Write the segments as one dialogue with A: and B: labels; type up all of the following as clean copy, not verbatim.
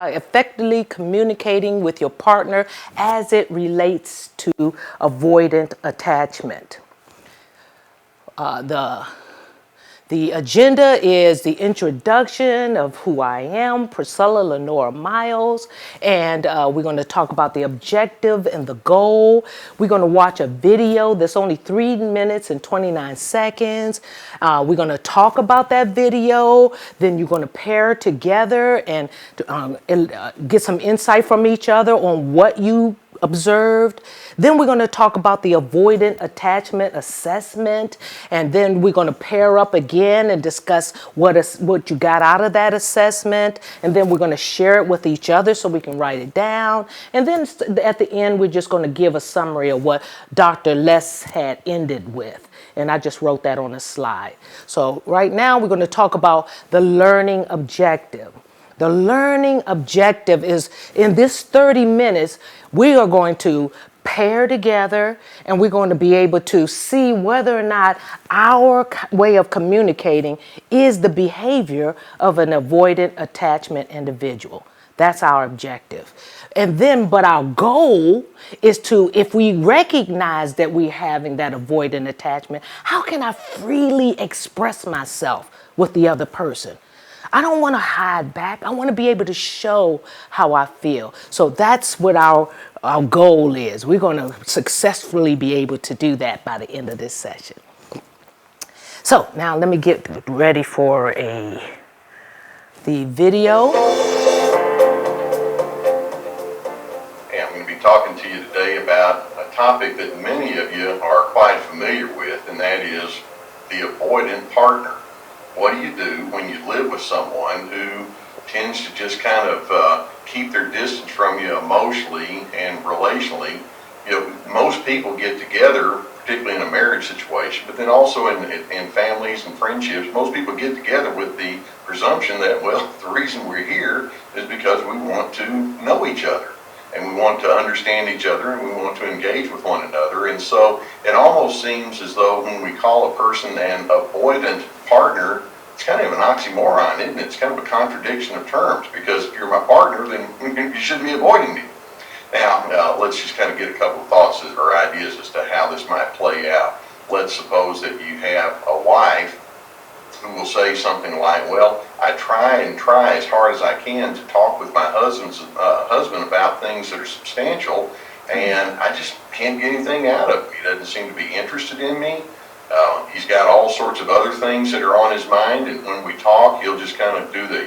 A: effectively communicating with your partner as it relates to avoidant attachment. The agenda is the introduction of who I am, Priscilla Lenora Miles, and we're going to talk about the objective and the goal. We're going to watch a video that's only 3 minutes and 29 seconds. We're going to talk about that video, then you're going to pair together and get some insight from each other on what you observed. Then we're going to talk about the avoidant attachment assessment, and then we're going to pair up again and discuss what you got out of that assessment, and then we're going to share it with each other so we can write it down, and then at the end we're just going to give a summary of what Dr. Les had ended with, and I just wrote that on a slide. So right now we're going to talk about the learning objective. The learning objective is, in this 30 minutes, we are going to pair together and we're going to be able to see whether or not our way of communicating is the behavior of an avoidant attachment individual. That's our objective. And then, but our goal is to, if we recognize that we're having that avoidant attachment, how can I freely express myself with the other person? I don't want to hide back. I want to be able to show how I feel. So that's what our goal is. We're going to successfully be able to do that by the end of this session. So now let me get ready for the video.
B: And I'm going to be talking to you today about a topic that many of you are quite familiar with, and that is the avoidant partner. What do you do when you live with someone who tends to just kind of keep their distance from you emotionally and relationally? You know, most people get together, particularly in a marriage situation, but then also in families and friendships, most people get together with the presumption that, well, the reason we're here is because we want to know each other. And we want to understand each other, and we want to engage with one another. And so it almost seems as though when we call a person an avoidant partner, it's kind of an oxymoron, isn't it? It's kind of a contradiction of terms, because if you're my partner, then you shouldn't be avoiding me. Now, let's just kind of get a couple of thoughts or ideas as to how this might play out. Let's suppose that you have a wife who will say something like, well, I try as hard as I can to talk with my husband about things that are substantial, and I just can't get anything out of him. He doesn't seem to be interested in me. He's got all sorts of other things that are on his mind, and when we talk, he'll just kind of do the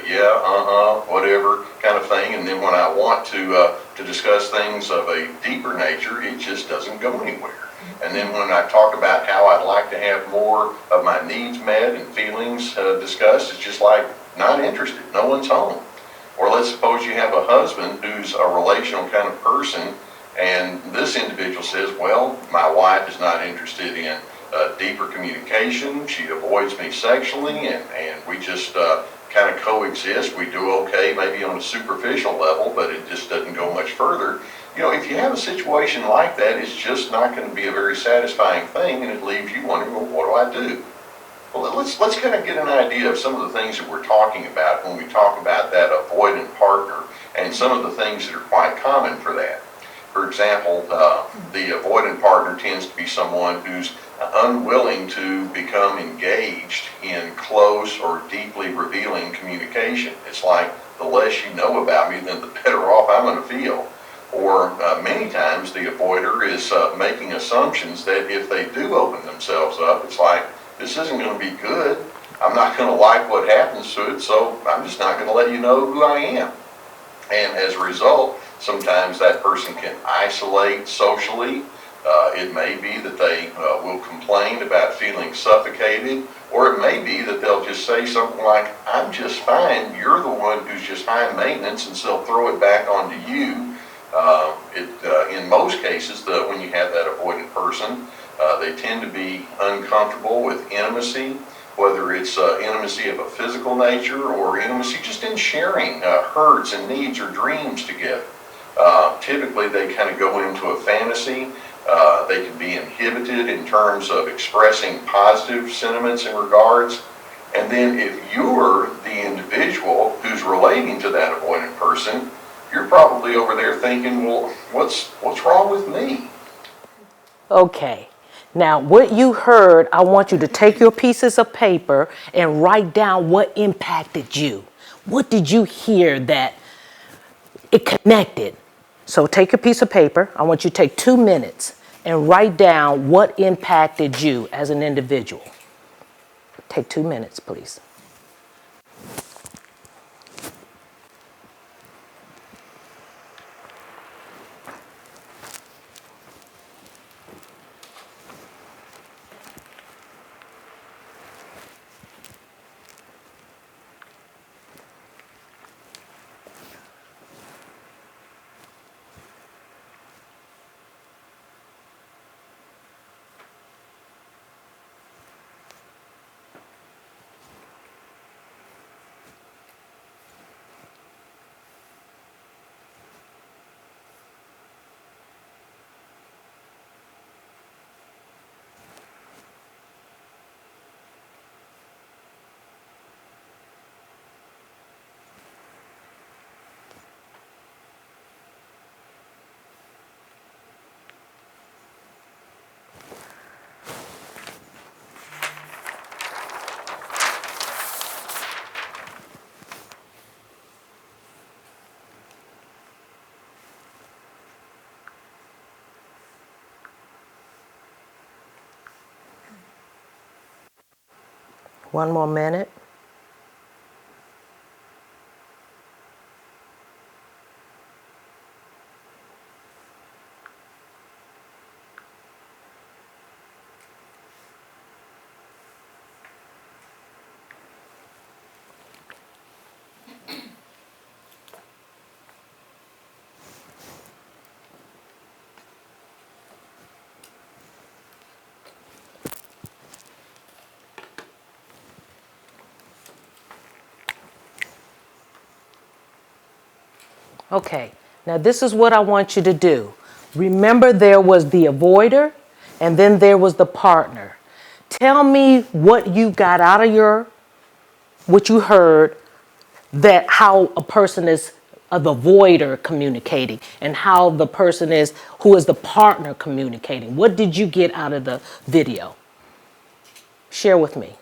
B: whatever kind of thing, and then when I want to discuss things of a deeper nature, it just doesn't go anywhere. And then when I talk about how I'd like to have more of my needs met and feelings discussed, it's just like not interested, no one's home. Or let's suppose you have a husband who's a relational kind of person, and this individual says, well, my wife is not interested in deeper communication, she avoids me sexually, and we just kind of coexist. We do okay maybe on a superficial level, but it just doesn't go much further. You know, if you have a situation like that, it's just not going to be a very satisfying thing, and it leaves you wondering, well, what do I do? Well, let's kind of get an idea of some of the things that we're talking about when we talk about that avoidant partner, and some of the things that are quite common for that. For example, the avoidant partner tends to be someone who's unwilling to become engaged in close or deeply revealing communication. It's like the less you know about me, then the better off I'm going to feel. Or many times the avoider is making assumptions that if they do open themselves up, it's like, this isn't going to be good. I'm not going to like what happens to it, so I'm just not going to let you know who I am. And as a result, sometimes that person can isolate socially. It may be that they will complain about feeling suffocated, or it may be that they'll just say something like, I'm just fine, you're the one who's just high maintenance, and so they'll throw it back onto you. In most cases, when you have that avoidant person, they tend to be uncomfortable with intimacy, whether it's intimacy of a physical nature or intimacy just in sharing hurts and needs or dreams together. Typically, they kind of go into a fantasy. They can be inhibited in terms of expressing positive sentiments and regards. And then if you're the individual who's relating to that avoidant person, you're probably over there thinking, well, what's wrong with me?
A: Okay. Now, what you heard, I want you to take your pieces of paper and write down what impacted you. What did you hear that it connected? So take your piece of paper. I want you to take 2 minutes and write down what impacted you as an individual. Take 2 minutes, please. One more minute. Okay, now this is what I want you to do. Remember, there was the avoider and then there was the partner. Tell me what you got out of what you heard, that how a person is the avoider communicating and how the person is who is the partner communicating. What did you get out of the video? Share with me.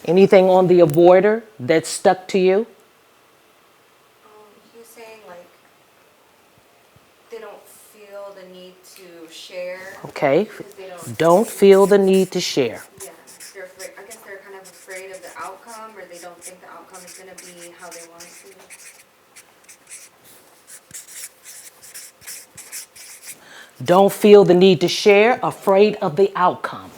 A: Anything on the avoider that stuck to you?
C: He's saying like they don't feel the need to share.
A: Okay,
C: Because they
A: don't feel the need to share.
C: Yeah, they're afraid. I guess they're kind of afraid of the outcome, or they don't think the outcome is going to be how they want it to.
A: Don't feel the need to share, afraid of the outcome.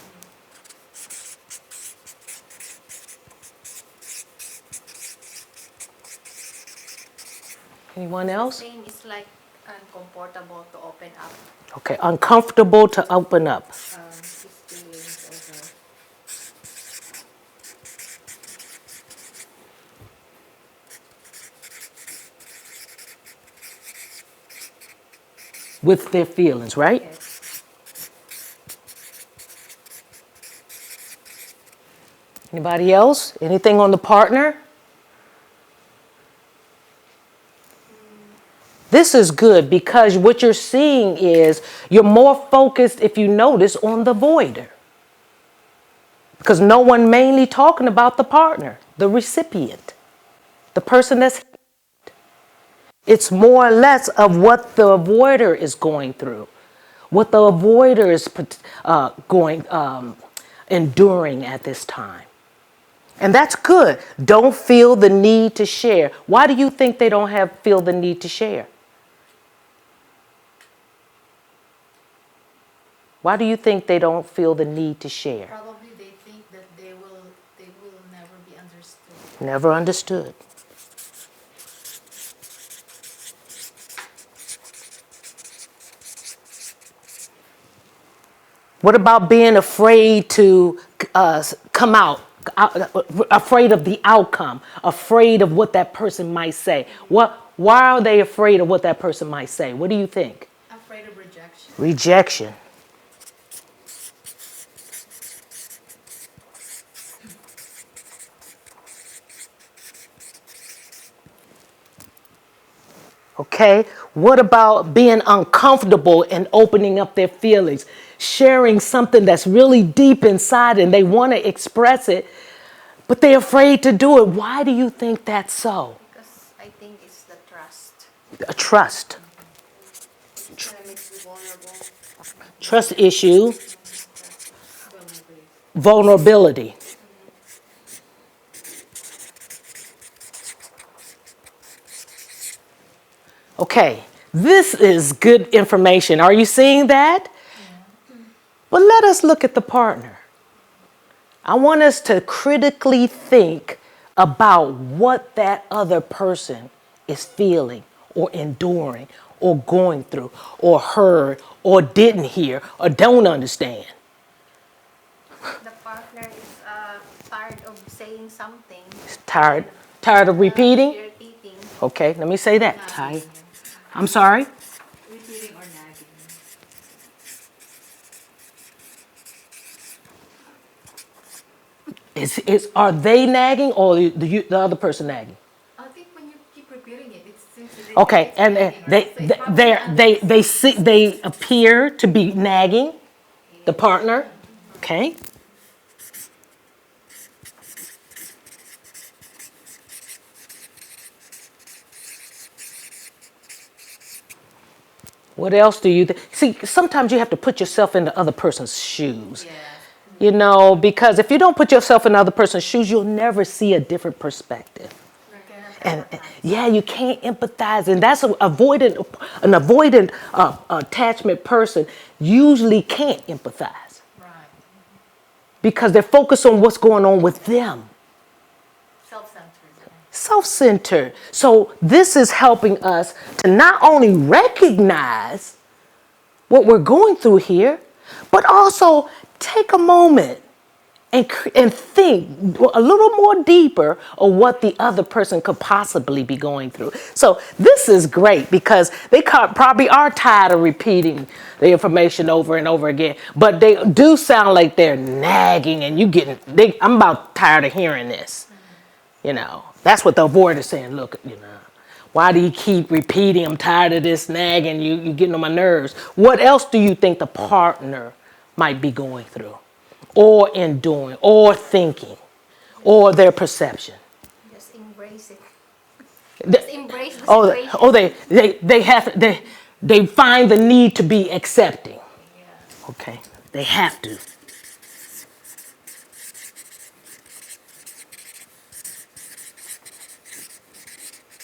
A: Anyone else?
D: Saying it's like uncomfortable to open up
A: Okay, uncomfortable to open up.
D: his feelings over.
A: With their feelings, right?
D: Yes.
A: Anybody else? Anything on the partner? This is good because what you're seeing is you're more focused, if you notice, on the voider. Because no one mainly talking about the partner, the recipient, the person that's. It's more or less of what the avoider is going through, what the avoider is enduring at this time. And that's good. Don't feel the need to share. Why do you think they don't feel the need to share? Why do you think they don't feel the need to share?
D: Probably they think that they will never be understood.
A: Never understood. What about being afraid to come out, afraid of the outcome, afraid of what that person might say? Why are they afraid of what that person might say? What do you think?
D: Afraid of rejection.
A: Rejection. Okay? What about being uncomfortable and opening up their feelings? Sharing something that's really deep inside and they want to express it, but they're afraid to do it. Why do you think that's so?
D: Because I think it's the trust.
A: A trust.
C: It kind of makes you vulnerable.
A: Trust issue,
D: Trust.
A: vulnerability. Okay, this is good information. Are you seeing that? But let us look at the partner. I want us to critically think about what that other person is feeling or enduring or going through or heard or didn't hear or don't understand.
D: The partner is tired of saying something.
A: Tired of repeating?
D: Repeating.
A: Okay, let me say that. Tired. I'm sorry?
E: Repeating or nagging.
A: Are they nagging or the other person nagging?
E: I think when you keep repeating it, it's since it
A: Okay,
E: it's
A: and
E: nagging,
A: they
E: right? So it probably
A: they appear to be nagging the partner. Okay. What else do you see? Sometimes you have to put yourself in the other person's shoes.
E: Yeah.
A: You know, because if you don't put yourself in the other person's shoes, you'll never see a different perspective. And yeah, you can't empathize, and that's an avoidant attachment person usually can't empathize
E: Right.
A: because they're focused on what's going on with them.
E: Self-centered.
A: Self-centered. So this is helping us to not only recognize what we're going through here, but also take a moment and think a little more deeper of what the other person could possibly be going through. So this is great because they probably are tired of repeating the information over and over again, but they do sound like they're nagging and I'm about tired of hearing this. You know, that's what the avoider is saying. Look, you know, why do you keep repeating? I'm tired of this nagging. You're getting on my nerves. What else do you think the partner might be going through or enduring or thinking or their perception?
D: Just embrace it.
A: The-
D: Just embrace the
A: oh,
D: situation.
A: oh, they find the need to be accepting. Okay, they have to.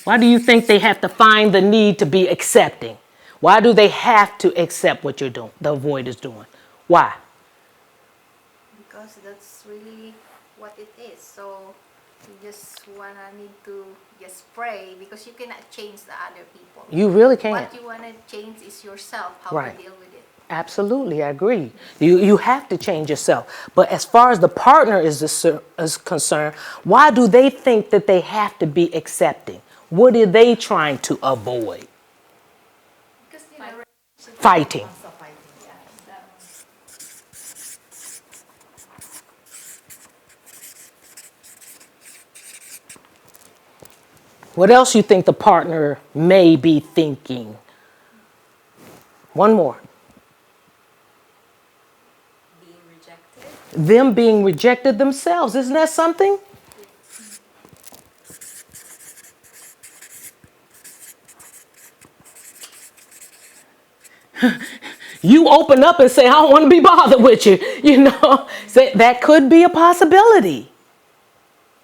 A: Why do you think they have to find the need to be accepting? Why do they have to accept what you're doing, the avoid is doing? Why?
D: Because that's really what it is. So you just need to just pray because you cannot change the other people.
A: You really can't.
D: What you wanna change is yourself, how
A: Right.
D: to deal with it.
A: Absolutely, I agree. You have to change yourself. But as far as the partner is concerned, why do they think that they have to be accepting? What are they trying to avoid?
E: Because in a relationship,
A: Fighting.
E: also fighting. Yeah.
A: What else you think the partner may be thinking? One more.
E: Being rejected.
A: Them being rejected themselves. Isn't that something? You open up and say, I don't want to be bothered with you. You know, so that could be a possibility.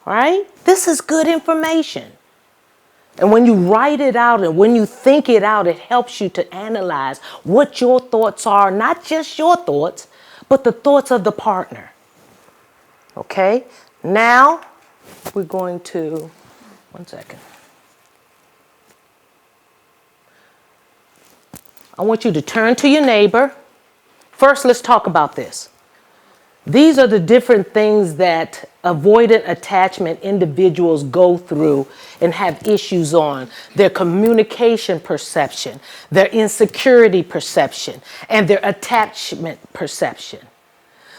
A: Right? This is good information. And when you write it out and when you think it out, it helps you to analyze what your thoughts are, not just your thoughts, but the thoughts of the partner. Okay? Now we're going to, one second. I want you to turn to your neighbor. First, let's talk about this. These are the different things that avoidant attachment individuals go through and have issues on. Their communication perception, their insecurity perception, and their attachment perception.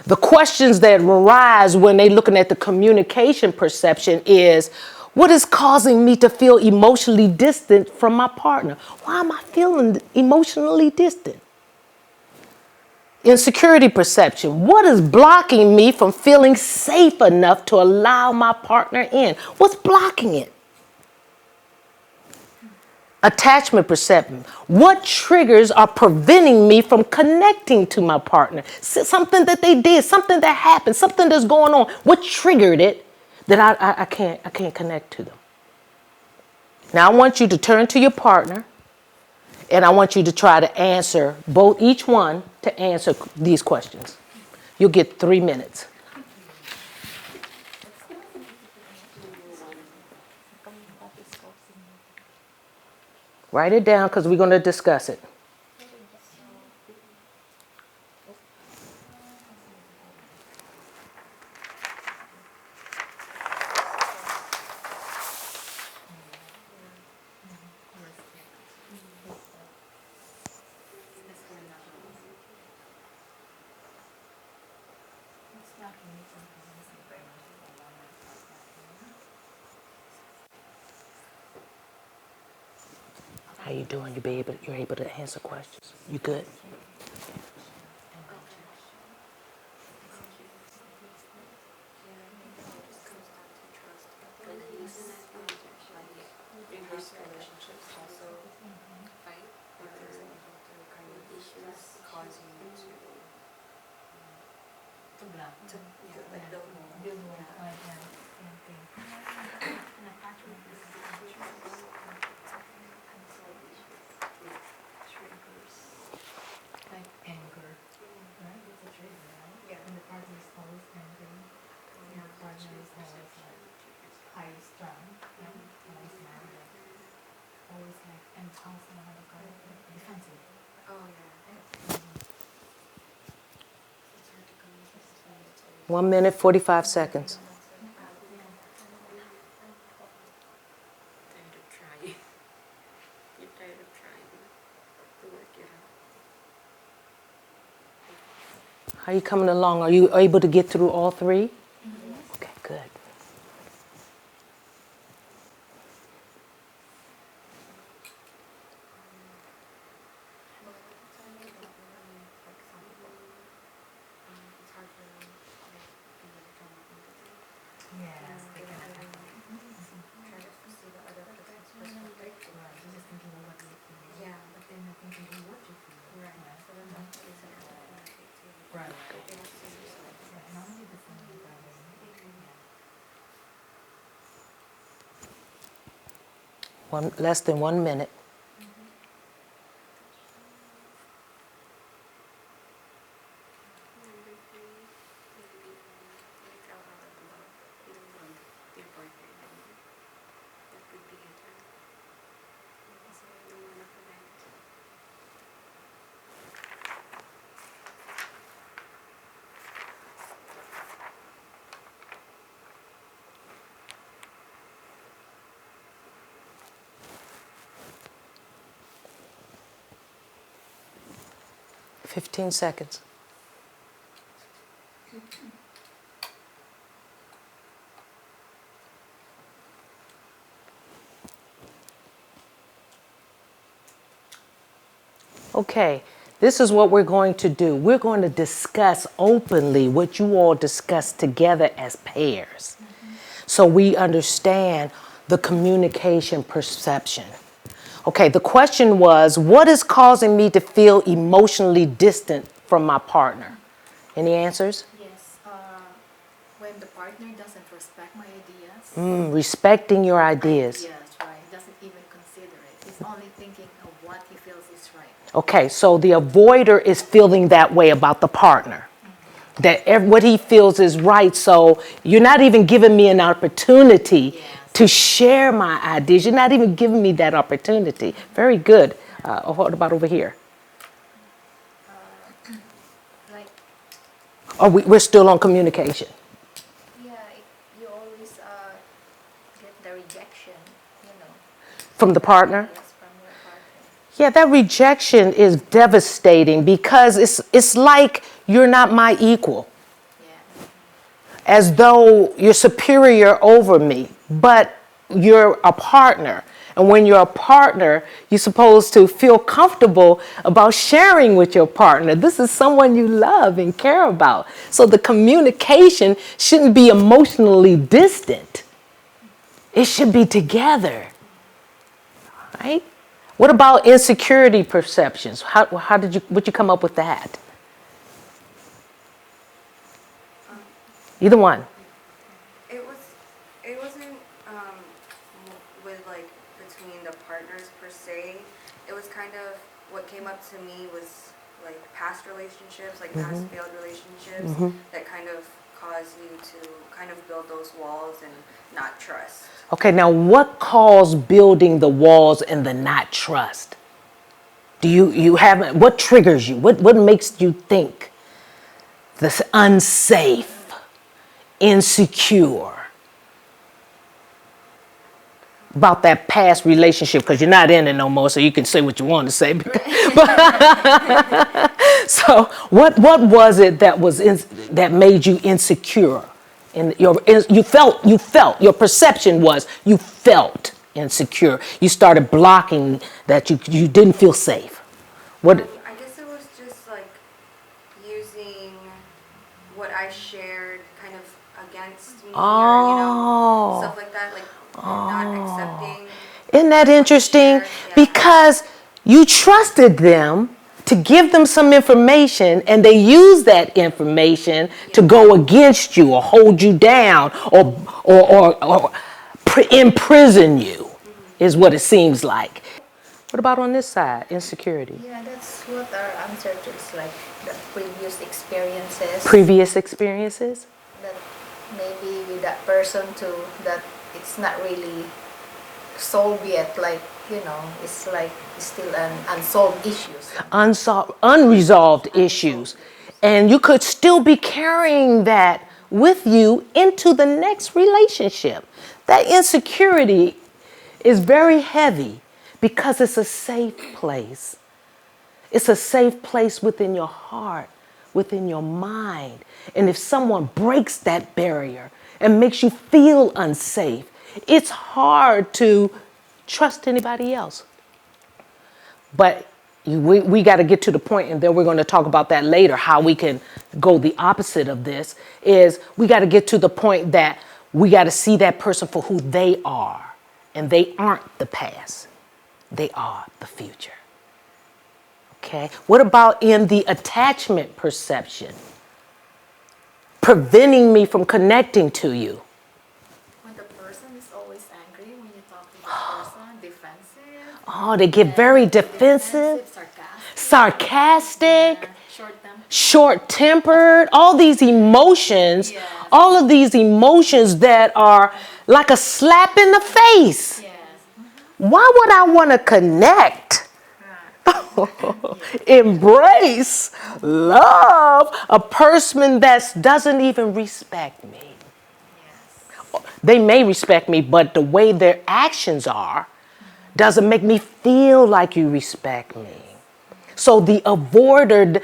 A: The questions that arise when they're looking at the communication perception is, What is causing me to feel emotionally distant from my partner? Why am I feeling emotionally distant? Insecurity perception. What is blocking me from feeling safe enough to allow my partner in? What's blocking it? Attachment perception. What triggers are preventing me from connecting to my partner? Something that they did, something that happened, something that's going on. What triggered it that I can't connect to them? Now I want you to turn to your partner, and I want you to try to answer each one to answer these questions. You'll get 3 minutes. Write it down because we're going to discuss it. How you doing? You're able to answer questions. You good?
E: Like anger, right? It's a trigger, right? Yeah. When the partner is always angry, your partner is always like high strung, right? Always mad, like, always like, and also another kind of defensive.
C: Oh, yeah.
A: 1 minute, 45 seconds. How are you coming along? Are you able to get through all 3? Okay, good.
E: Yes, they can attack.
C: Yeah.
E: But they're not thinking of what you feel.
C: Right. So then that's what it's like.
E: Right.
C: They have to see yourself.
E: Yeah, not only the same, but
A: Less than 1 minute. Fifteen seconds. Okay, this is what we're going to do. We're going to discuss openly what you all discuss together as pairs. So we understand the communication perception. Okay, the question was, what is causing me to feel emotionally distant from my partner? Any answers?
D: Yes, when the partner doesn't respect my ideas.
A: Respecting your ideas.
D: Yes, right. Doesn't even consider it. He's only thinking of what he feels is right.
A: Okay, so the avoider is feeling that way about the partner. That what he feels is right, so you're not even giving me an opportunity to share my ideas. You're not even giving me that opportunity. Very good. What about over here?
D: Like,
A: We're still on communication.
D: yeah, you always get the rejection,
A: From the partner?
D: yes, from your partner.
A: Yeah, that rejection is devastating because it's like you're not my equal,
D: Yeah.
A: as though you're superior over me. But you're a partner. And when you're a partner, you're supposed to feel comfortable about sharing with your partner. This is someone you love and care about. So the communication shouldn't be emotionally distant. It should be together, right? What about insecurity perceptions? What'd you come up with that? Either one.
C: It wasn't with like between the partners per se. It was kind of what came up to me was like past relationships, like past failed relationships that kind of cause you to kind of build those walls and not trust.
A: Okay, now what caused building the walls and the not trust? Do you have, what triggers you? What makes you think this unsafe, insecure about that past relationship? Because you're not in it no more, so you can say what you want to say. So what was it that made you insecure? You felt your perception was you felt insecure. You started blocking that you didn't feel safe. What?
C: I guess it was just like using what I shared kind of against me, or stuff like that, like not accepting.
A: Isn't that interesting?
C: Yeah.
A: Because you trusted them to give them some information, and they use that information to go against you or hold you down or imprison you, is what it seems like. What about on this side, insecurity?
D: Yeah, that's what our answer to is like the previous experiences.
A: Previous experiences?
D: That maybe with that person too, that it's not really solved yet. Like, it's like it's still an unsolved issues.
A: Unresolved issues. And you could still be carrying that with you into the next relationship. That insecurity is very heavy because it's a safe place. It's a safe place within your heart, within your mind. And if someone breaks that barrier and makes you feel unsafe, it's hard to trust anybody else. But we got to get to the point, and then we're going to talk about that later, how we can go the opposite of this, is we got to get to the point that we got to see that person for who they are. And they aren't the past. They are the future. Okay? What about in the attachment perception? Preventing me from connecting to you.
F: When the person is always angry when you talk to the person, defensive.
A: Oh, they get very defensive, sarcastic, short-tempered, all these emotions, all of these emotions that are like a slap in the face. Why would I want to connect, embrace, love a person that doesn't even respect me? They may respect me, but the way their actions are doesn't make me feel like you respect me. So the avoider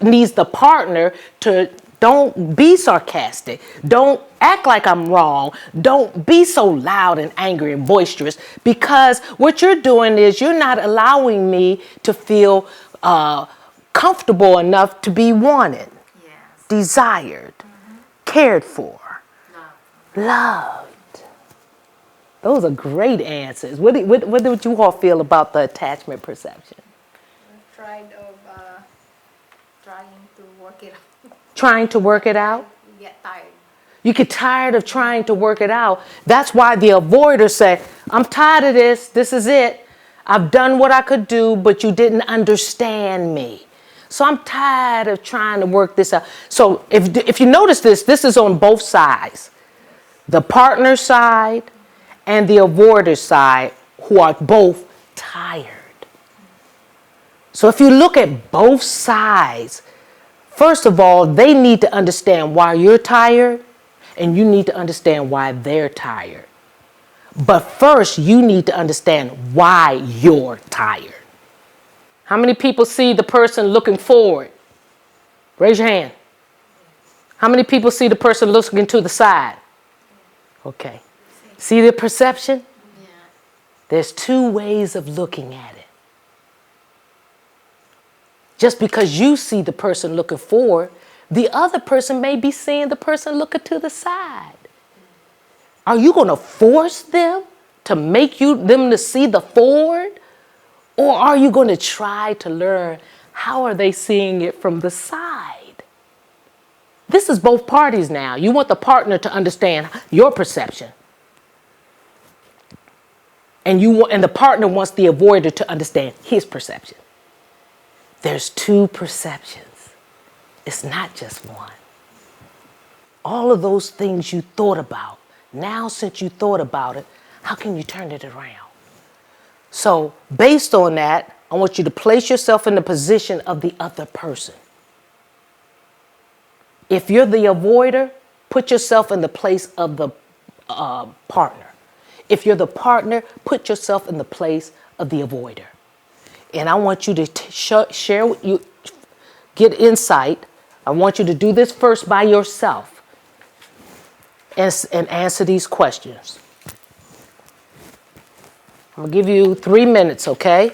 A: needs the partner to don't be sarcastic. Don't act like I'm wrong. Don't be so loud and angry and boisterous, because what you're doing is you're not allowing me to feel comfortable enough to be wanted, desired, cared for, loved. Those are great answers. What did you all feel about the attachment perception?
D: Trying to work it out.
A: Trying to work it out?
D: You get tired.
A: You get tired of trying to work it out. That's why the avoiders say, I'm tired of this. This is it. I've done what I could do, but you didn't understand me. So I'm tired of trying to work this out. So if you notice this is on both sides. The partner side and the avoider side, who are both tired. So if you look at both sides, first of all, they need to understand why you're tired, and you need to understand why they're tired. But first, you need to understand why you're tired. How many people see the person looking forward? Raise your hand. How many people see the person looking to the side? Okay. See the perception?
F: Yeah.
A: There's two ways of looking at it. Just because you see the person looking forward, the other person may be seeing the person looking to the side. Are you going to force them to make them to see the forward? Or are you going to try to learn how are they seeing it from the side? This is both parties now. You want the partner to understand your perception. And the partner wants the avoider to understand his perception. There's two perceptions. It's not just one. All of those things you thought about, now since you thought about it, how can you turn it around? So based on that, I want you to place yourself in the position of the other person. If you're the avoider, put yourself in the place of the partner. If you're the partner, put yourself in the place of the avoider. And I want you to get insight. I want you to do this first by yourself and answer these questions. I'm going to give you 3 minutes, okay?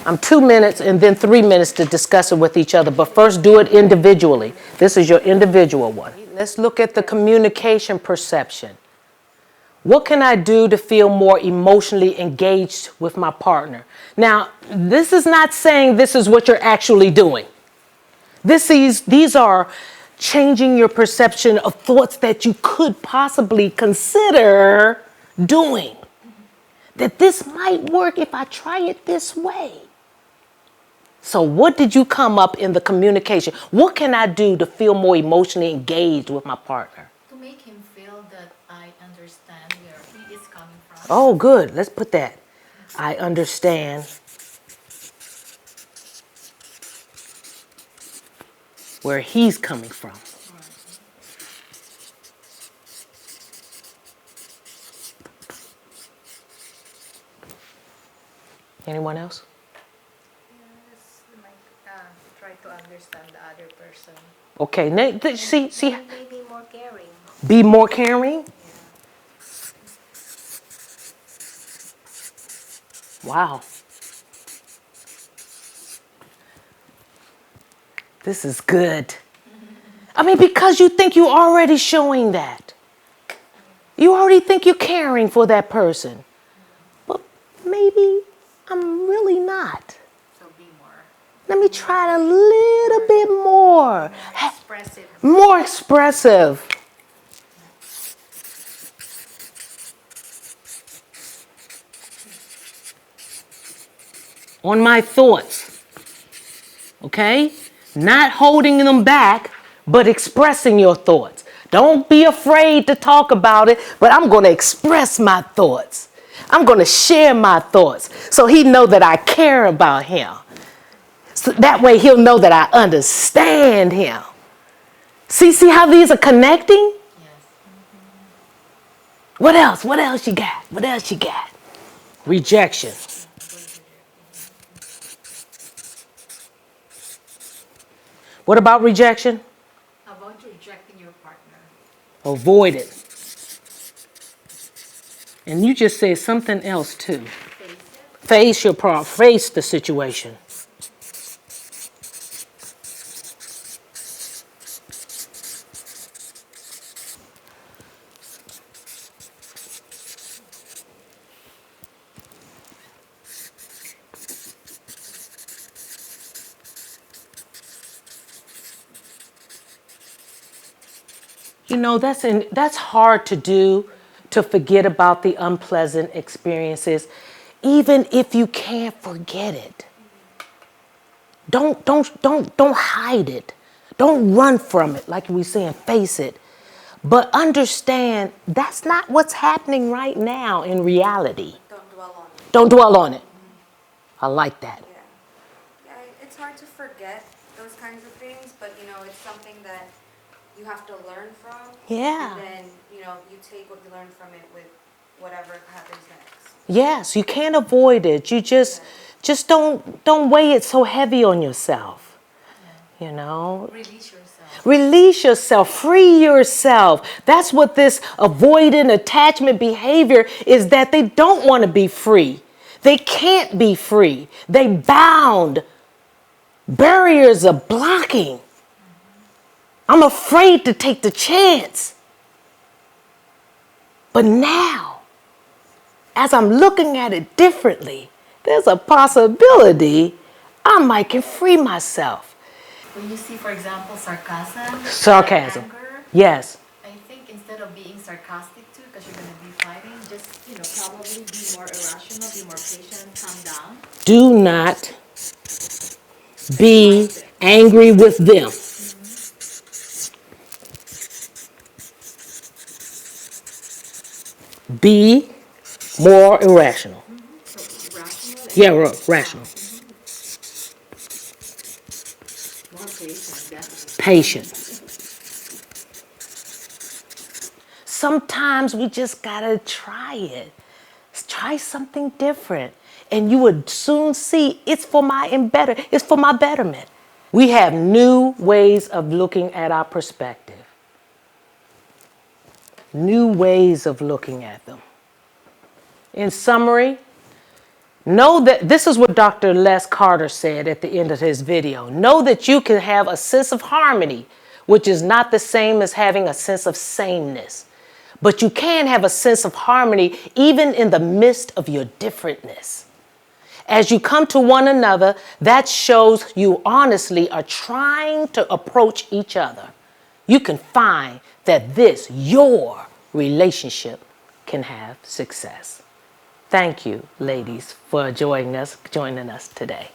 A: I'm 2 minutes and then 3 minutes to discuss it with each other. But first, do it individually. This is your individual one. Let's look at the communication perception. What can I do to feel more emotionally engaged with my partner? Now, this is not saying this is what you're actually doing. These are changing your perception of thoughts that you could possibly consider doing. That this might work if I try it this way. So what did you come up in the communication? What can I do to feel more emotionally engaged with my partner?
F: To make him feel that I understand where he is coming from.
A: Oh, good. Let's put that. I understand where he's coming from. Anyone else?
D: Yes, like, try to understand the other person.
A: Okay, see,
D: Maybe more caring.
A: be more caring. Wow. This is good. I mean, because you think you're already showing that. You already think you're caring for that person. But maybe I'm really not.
F: So be more
A: Let me try it a little bit more.
D: Expressive.
A: More expressive. On my thoughts. Okay? Not holding them back, but expressing your thoughts. Don't be afraid to talk about it, but I'm going to express my thoughts. I'm going to share my thoughts so he know that I care about him. So that way he'll know that I understand him. See how these are connecting?
F: yes.
A: What else? What else you got? What else you got? Rejection. What about rejection?
F: About rejecting your partner.
A: Avoid it. And you just said something else too.
F: Face it.
A: Face your problem. Face the situation. You know, that's hard to do, to forget about the unpleasant experiences, even if you can't forget it. Don't hide it. Don't run from it, like we saying, face it. But understand that's not what's happening right now in reality.
C: Don't dwell on it.
A: Don't dwell on it. I like that.
C: Yeah, it's hard to forget those kinds of things, but it's something that you have to learn from.
A: Yeah.
C: And then, you take what you learn from it with whatever happens next.
A: Yes, you can't avoid it. You just don't weigh it so heavy on yourself. You know?
F: Release yourself.
A: Release yourself, free yourself. That's what this avoidant attachment behavior is, that they don't want to be free. They can't be free. They bound. Barriers are blocking. I'm afraid to take the chance. But now, as I'm looking at it differently, there's a possibility I might can free myself.
F: When you see, for example, sarcasm,
A: Sarcasm.
F: anger,
A: Yes.
F: I think instead of being sarcastic too, because you're going to be fighting, just, probably be more irrational, be more patient, calm down.
A: Do not be angry with them. Be more irrational.
F: So rational and
A: Yeah, rational.
F: more patient, definitely.
A: Patient. Sometimes we just gotta try it. Try something different. And you would soon see it's for my it's for my betterment. We have new ways of looking at our perspective. New ways of looking at them. In summary, know that this is what Dr. Les Carter said at the end of his video. Know that you can have a sense of harmony, which is not the same as having a sense of sameness. But you can have a sense of harmony even in the midst of your differentness. As you come to one another, that shows you honestly are trying to approach each other. You can find that your relationship, can have success. Thank you, ladies, for joining us today.